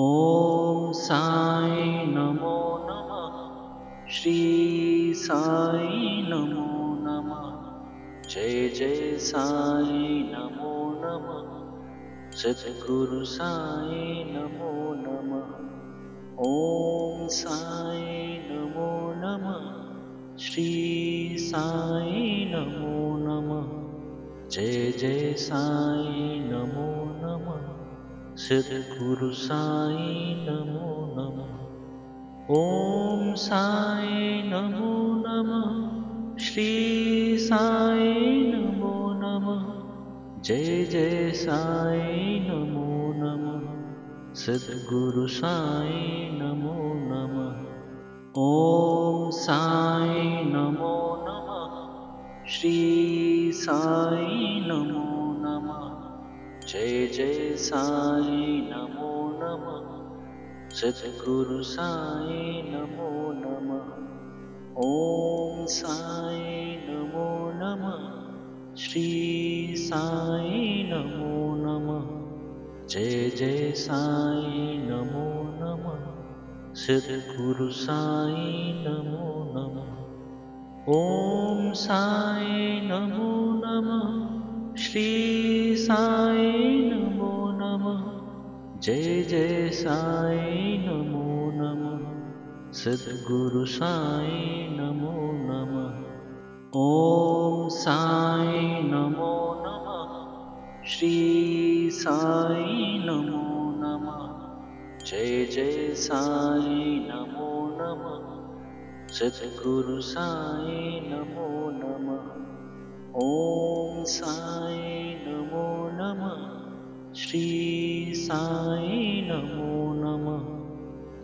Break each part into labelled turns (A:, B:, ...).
A: ॐ साई नमो नमः। श्री साई नमो नमः। जय जय साई नमो नमः। सद्गुरु साई नमो नमः। ॐ साई नमो नमः। श्री साई नमो नमः। जय जय साई नमो नमः। सद्गुरु साई नमो नमः। ॐ साई नमो नमः। श्री साई नमो नमः। जय जय साई नमो नमः। सद्गुरु साई नमो नमः। ॐ साई नमो नमः। श्री साई नमो नमः। जय जय साई नमो नमः। सद्गुरु साई नमो नमः। ॐ साई नमो नमः। श्री साई नमो नमः। जय जय साई नमो नमः। सद्गुरु साई नमो नमः। ॐ साई नमो नमः। श्री साई नमो नमः। जय जय साई नमो नमः। सद्गुरु साई नमो नमः। ॐ साई नमो नमः। श्री साई नमो नमः। जय जय साई नमो नमः। सद्गुरु साई नमो नमः। ॐ साई नमो नमः। श्री साई नमो नमः।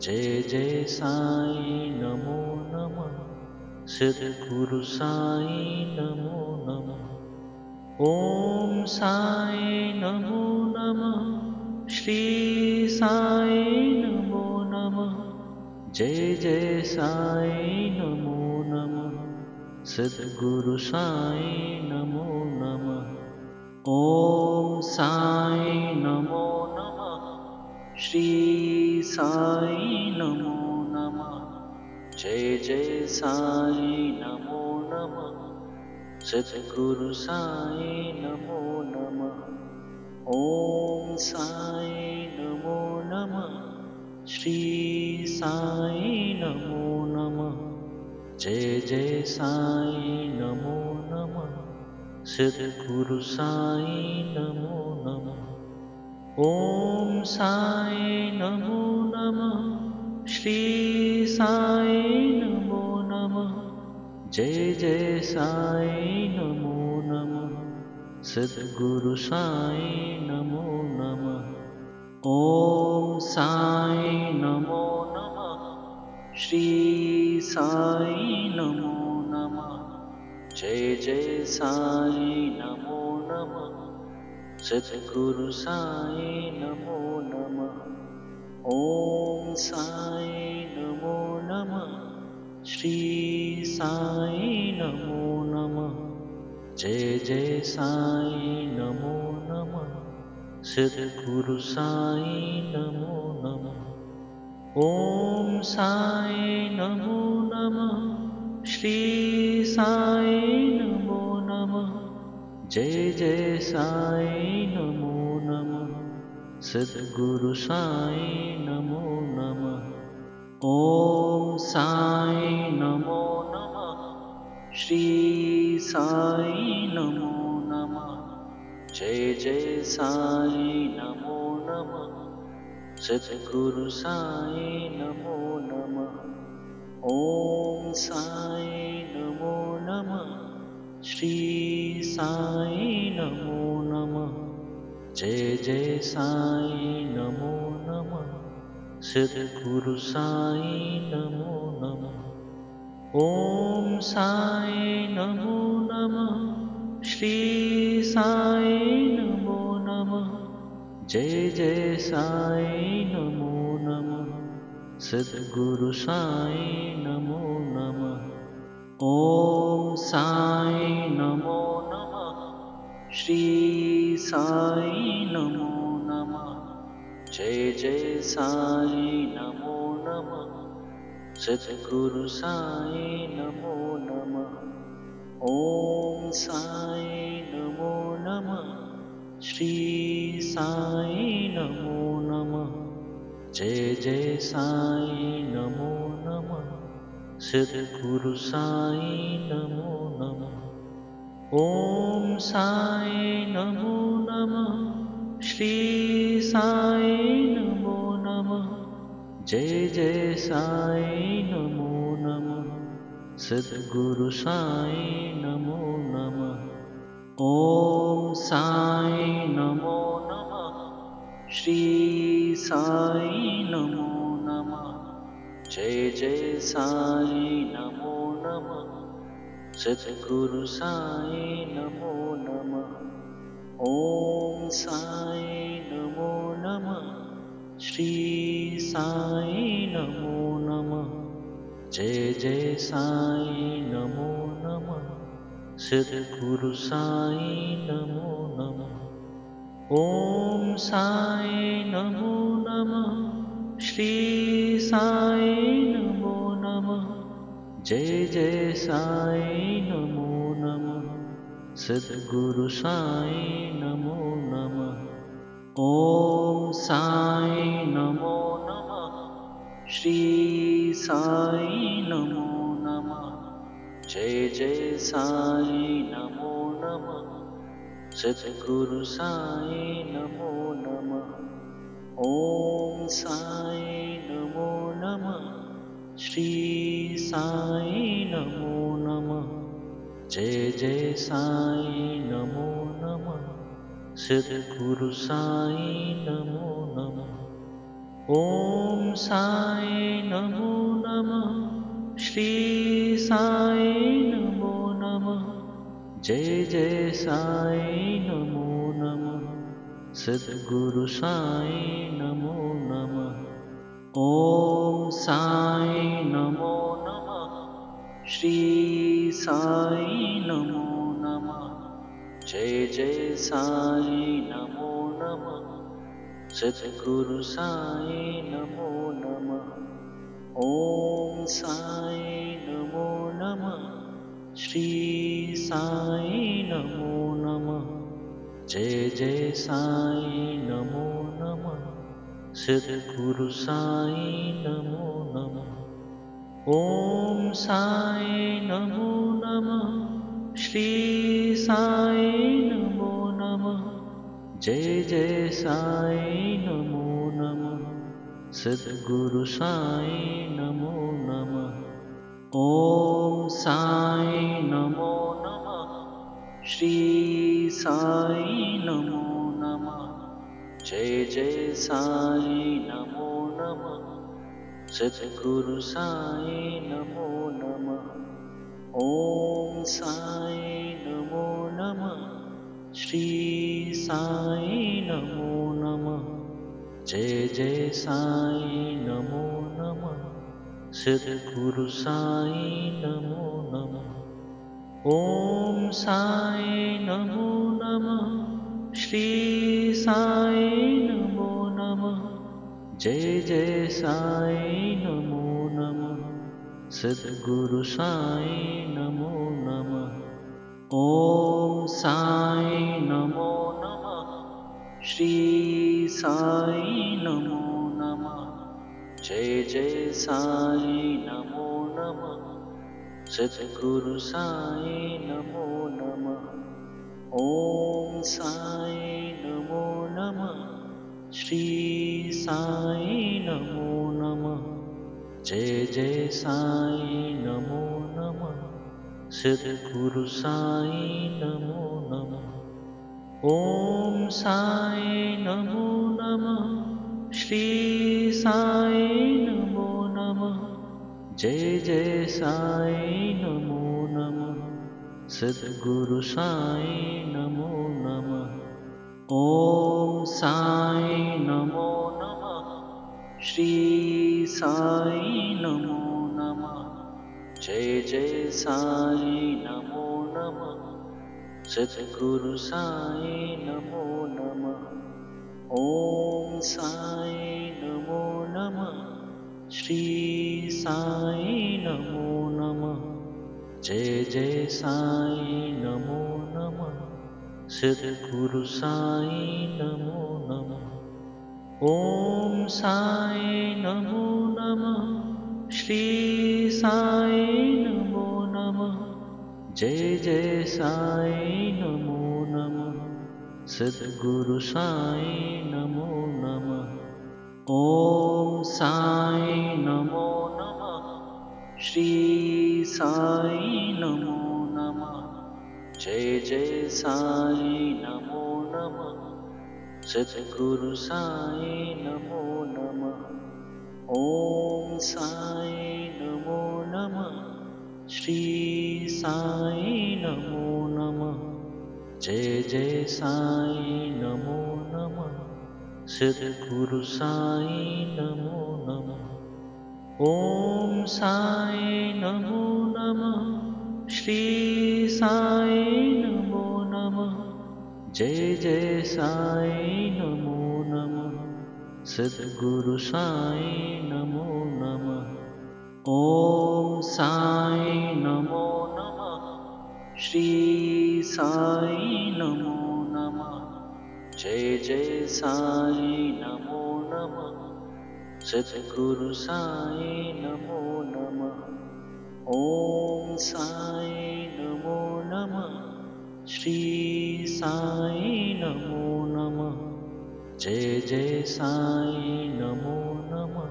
A: जय जय साई नमो नमः। सद्गुरु साई नमो नमः। ॐ साई नमो नमः। श्री साई नमो नमः। जय जय साई नमो नमः। सद्गुरु साई नमो नमः। ॐ साई नमो नमः। श्री साई नमो नमः। जय जय साई नमो नमः। सद्गुरु साई नमो नमः। ॐ साई नमो नमः। श्री साई नमो नमः। जय जय साई नमो नमः। सद्गुरु साई नमो नमः। ॐ साई नमो नमः। श्री साई नमो नमः। जय जय साई नमो नमः। सद्गुरु साई नमो नमः। ॐ साई नमो नमः। श्री साई नमो नमः। जय जय साई नमो नमः। सद्गुरु साई नमो नमः। ॐ साई नमो नमः। श्री साई नमो नमः। जय जय साई नमो नमः। सद्गुरु साई नमो नमः। ॐ साई नमो नमः। श्री साई नमो नमः। जय जय साई नमो नमः। सद्गुरु साई नमो नमः। ॐ साई नमो नमः। श्री साई नमो नमः। जय जय साई नमो नमः। सद्गुरु साई नमो नमः। ॐ साई नमो नमः। श्री साई नमो नमः। जय जय साई नमो नमः। सद्गुरु साई नमो नमः। ॐ साई नमो नमः। श्री साई नमो नमः। जय जय साई नमो नमः। सद्गुरु साई नमो नमः। ॐ साई नमो नमः। श्री साई नमो नमः। जय जय साई नमो नमः सद्गुरु साई नमो नमः ओम साई नमो नमः श्री साई नमो नमः जय जय साई नमो नमः सद्गुरु साई नमो नमः ओम साई नमो नमः श्री साई नमो नमः जय जय साई नमो नमः सद्गुरु साई नमो नमः ओम साई नमो नमः श्री साई नमो नमः जय जय साई नमो नमः सद्गुरु साई नमो नमः ओम साई नमो नमः श्री साई नमो नमः जय जय साई नमो नमः सद्गुरु साई नमो नमः ओम साई नमो नमः श्री साई नमो नमः जय जय साई नमो नमः सद्गुरु साई नमो नमः ओम साई नमो नमः श्री साई नमो नमः जय जय साई नमो नमः सद्गुरु साई नमो नमः ओम साई नमो नमः श्री साई नमो नमः जय जय साई नमो नमः सद्गुरु साई नमो नमः ओम साई नमो नमः श्री साई नमो नमः जय जय साई नमो नमः सद्गुरु साई नमो नमः ओम साई नमो नमः श्री साई नमो नमः जय जय साई नमो नमः सद्गुरु साई नमो नमः ओम साई नमो नमः श्री साई नमो नमः जय जय साई नमो नमः सद्गुरु साई नमो नमः ओम साई नमो नमः श्री साई नमो नमः जय जय साई नमो नमः सद्गुरु साई नमो नमः ओम साई नमो नमः श्री साई नमो नमः जय जय साई नमो नमः सद्गुरु साई नमो नमः ओम साई नमो नमः श्री साई नमो नमः जय जय साई नमो नमः सद्गुरु साई नमो नमः ओम साई नमो नमः श्री साई नमो नमः जय जय साई नमो नमः सद्गुरु साई नमो नमः ओम साई नमो नमः श्री साई नमो नमः जय जय साई नमो नमः सद्गुरु साई नमो नमः ओम साई नमो नमः श्री साई नमो नमः जय जय साई नमो नमः सद्गुरु साई नमो नमः ओम साई नमो नमः श्री साई नमो नमः जय जय साई नमो नमः सद्गुरु साई नमो नमः ओम साई नमो नमः श्री साई नमो नमः जय जय साई नमो नमः सद्गुरु साई नमो नमः ॐ साई नमो नमः। श्री साई नमो नमः। जय जय साई नमो नमः। सद्गुरु साई नमो नमः। ॐ साई नमो नमः। श्री साई नमो नमः। जय जय साई नमो नमः। सद्गुरु साई नमो नमः। ॐ साई नमो नमः। श्री साई नमो नमः। जय जय साई नमो नमः। सद्गुरु साई नमो नमः। ॐ साई नमो नमः। श्री साई नमो नमः। जय जय साई नमो नमः। सद्गुरु साई नमो नमः। ॐ साई नमो नमः। श्री साई नमो नमः। जय जय साई नमो नमः। सद्गुरु साई नमो नमः। ॐ साई नमो नमः। श्री साई नमो नमः। जय जय साई नमो नमः। सद्गुरु साई नमो नमः। ॐ साई नमो नमः। श्री साई नमो नमः। जय जय साई नमो नमः।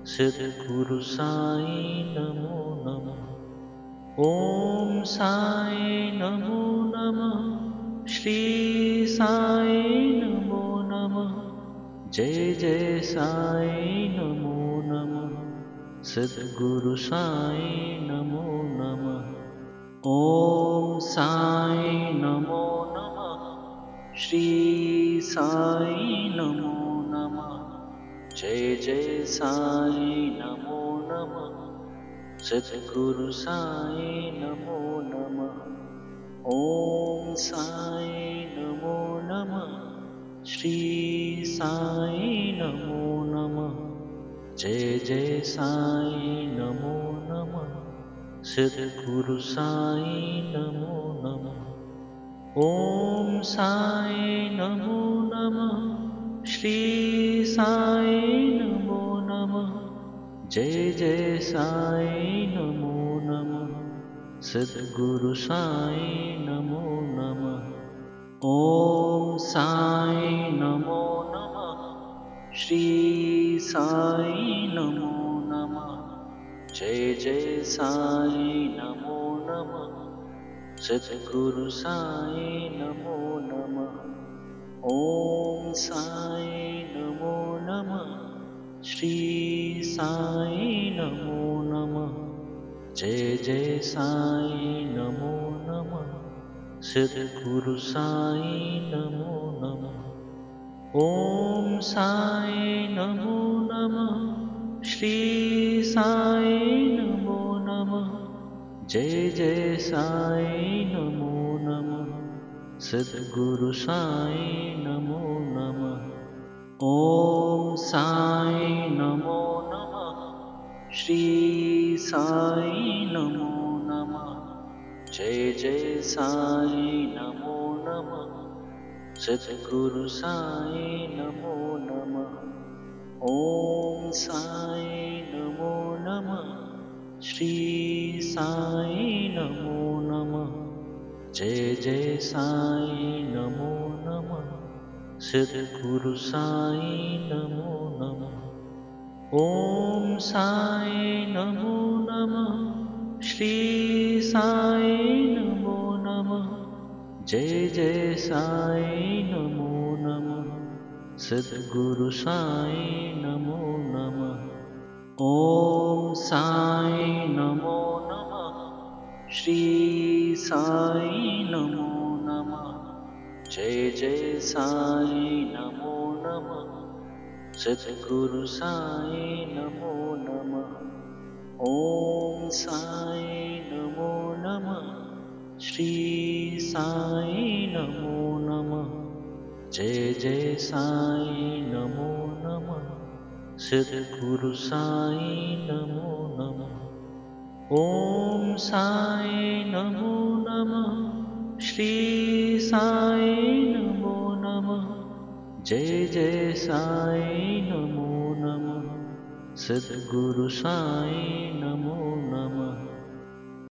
A: सद्गुरु साई नमो नमः। ॐ साई नमो नमः। श्री साई नमो नमः। जय जय साई नमो नमः। सद्गुरु साई नमो नमः। ॐ साई नमो नमः। श्री साई नमो नमः। जय जय साई नमो नमः। सद्गुरु साई नमो नमः। ॐ साई नमो नमः। श्री साई नमो नमः। जय जय साई नमो नमः। सद्गुरु साई नमो नमः। ॐ साई नमो नमः। श्री साई नमो नमः। जय जय साई नमो नमः। सद्गुरु साई नमो नमः। ॐ साई नमो नमः। श्री साई नमो नमः। जय जय साई नमो नमः। सद्गुरु साई नमो नमः। ॐ साई नमो नमः। श्री साई नमो नमः। जय जय साई नमो नमः। सद्गुरु साई नमो नमः। ॐ साई नमो नमः। श्री साई नमो नमः। जय जय साई नमो नमः। सद्गुरु साई नमो नमः। ॐ साई नमो नमः। श्री साई नमो नमः। जय जय साई नमो नमः। सद्गुरु साई नमो नमः। ॐ साई नमो नमः। श्री साई नमो नमः। जय जय साई नमो नमः। सद्गुरु साई नमो नमः। ॐ साई नमो नमः। श्री साई नमो नमः। जय जय साई नमो नमः। सद्गुरु साई नमो नमः। ॐ साई नमो नमः। श्री साई नमो नमः। जय जय साई नमो नमः। सद्गुरु साई नमो नमः। ॐ साई नमो नमः। श्री साई नमो नमः। जय जय साई नमो नमः सद्गुरु साई नमो नमः ओम साई नमो नमः श्री साई नमो नमः जय जय साई नमो नमः सद्गुरु साई नमो नमः।